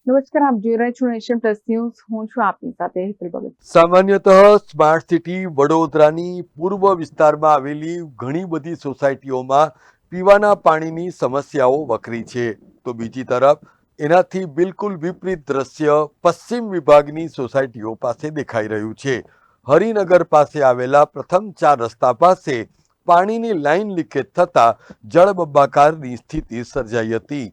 નમસ્કાર, આપ જોઈ રહ્યા છો નેશન પ્લસ ન્યૂઝ. હું છું આપની સાથે હેતલ ભગત. સામાન્યતઃ સ્માર્ટ સિટી વડોદરાની પૂર્વ વિસ્તારમાં આવેલી ઘણી બધી સોસાયટીઓમાં પીવાના પાણીની સમસ્યાઓ વકરી છે, તો બીજી તરફ એનાથી બિલકુલ વિપરીત દ્રશ્ય પશ્ચિમ વિભાગની સોસાયટીઓ પાસે દેખાઈ રહ્યું છે. હરિનગર પાસે આવેલા પ્રથમ 4 રસ્તા પાસે પાણીની લાઈન લીકેજ થતા જળબંબાકારની સ્થિતિ સર્જાઈ હતી.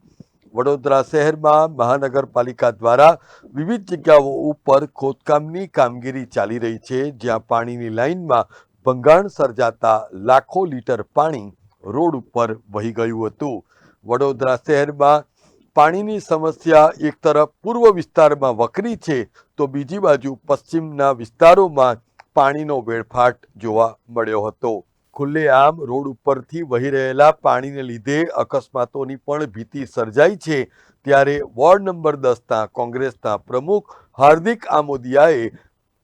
વડોદરા શહેરમાં મહાનગરપાલિકા દ્વારા વિવિધ જગ્યાઓ ઉપર ખોદકામની કામગીરી ચાલી રહી છે, જ્યાં પાણીની લાઇનમાં ભંગાણ સર્જાતા લાખો લીટર પાણી રોડ ઉપર વહી ગયું હતું. વડોદરા શહેરમાં પાણીની સમસ્યા એક તરફ પૂર્વ વિસ્તારમાં વકરી છે, તો બીજી બાજુ પશ્ચિમના વિસ્તારોમાં પાણીનો વેડફાટ જોવા મળ્યો હતો. ખુલ્લેઆમ રોડ ઉપરથી વહી રહેલા પાણીને લીધે અકસ્માતોની પણ ભીતિ સર્જાઈ છે. ત્યારે વોર્ડ નંબર 10ના કોંગ્રેસના પ્રમુખ હાર્દિક આમોદિયાએ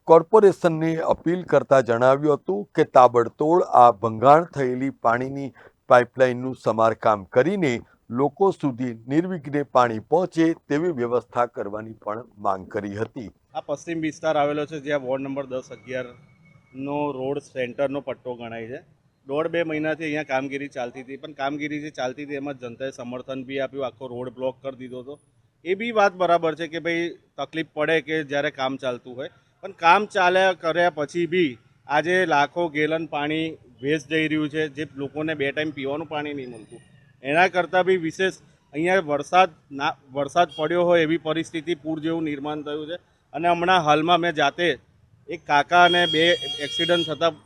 કોર્પોરેશનને અપીલ કરતા જણાવ્યું હતું કે તાબડતોડ આ ભંગાણ થયેલી પાણીની પાઇપલાઇનનું સમારકામ કરીને લોકો સુધી નિર્વિઘ્ને પાણી પહોંચે તેવી વ્યવસ્થા કરવાની પણ માંગ કરી હતી. આ પશ્ચિમ વિસ્તાર આવેલો છે, જ્યાં વોર્ડ નંબર 10-11નો રોડ સેન્ટરનો પટ્ટો ગણાય છે. 1.5-2 મહિનાથી અહીંયા કામગીરી ચાલતી હતી, પણ કામગીરી જે ચાલતી હતી એમાં જનતાએ સમર્થન બી આપ્યું, આખો રોડ બ્લોક કરી દીધો હતો. એ બી વાત બરાબર છે કે ભાઈ તકલીફ પડે કે જ્યારે કામ ચાલતું હોય, પણ કામ ચાલ્યા કર્યા પછી બી આજે લાખો ગેલન પાણી વેસ્ટ જઈ રહ્યું છે, જે લોકોને 2 ટાઈમ પીવાનું પાણી નહીં મળતું. એના કરતાં બી વિશેષ અહીંયા વરસાદ પડ્યો હોય એવી પરિસ્થિતિ, પૂર જેવું નિર્માણ થયું છે. અને હમણાં હાલમાં મેં જાતે એક કાકા અને 2 એક્સિડન્ટ થતાં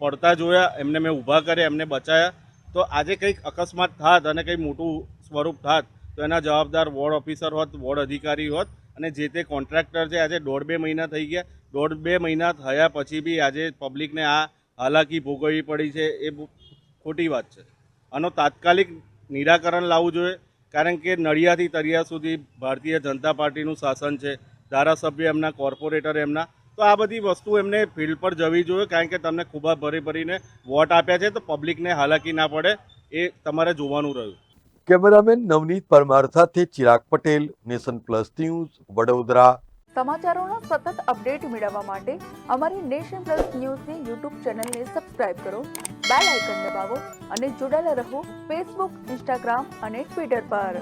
પડતા જોયા, એમને મેં ઊભા કર્યા, એમને બચાયા. તો આજે કંઈક અકસ્માત થાત અને કંઈ મોટું સ્વરૂપ થાત તો એના જવાબદાર વોર્ડ ઓફિસર હોત, વોર્ડ અધિકારી હોત, અને જે તે કોન્ટ્રાક્ટર છે. આજે 1.5-2 મહિના થઈ ગયા. 1.5-2 મહિના થયા પછી બી આજે પબ્લિકને આ હાલાકી ભોગવવી પડી છે, એ ખોટી વાત છે. આનો તાત્કાલિક નિરાકરણ લાવવું જોઈએ, કારણ કે નડિયાથી તરિયા સુધી ભારતીય જનતા પાર્ટીનું શાસન છે, ધારાસભ્ય એમના, કોર્પોરેટર એમના. તો આ બધી વસ્તુ એમને ફિલ્ડ પર જવી જોઈએ, કારણ કે તમને ખૂબ ભરીને વોટ આપ્યા છે, તો પબ્લિકને હાલાકી ના પડે એ તમારે જોવાનું રહ્યું. કેમેરામેન નવનીત પરમાર સાથે Chirag Patel, Nation Plus News, Vadodara. સમાચારોનો સતત અપડેટ મેળવવા માટે અમારી નેશન પ્લસ ન્યૂઝની યુટ્યુબ ચેનલને સબસ્ક્રાઇબ કરો, બેલ આઇકન દબાવો અને જોડાયેલા રહો ફેસબુક, ઇન્સ્ટાગ્રામ અને ટ્વિટર પર.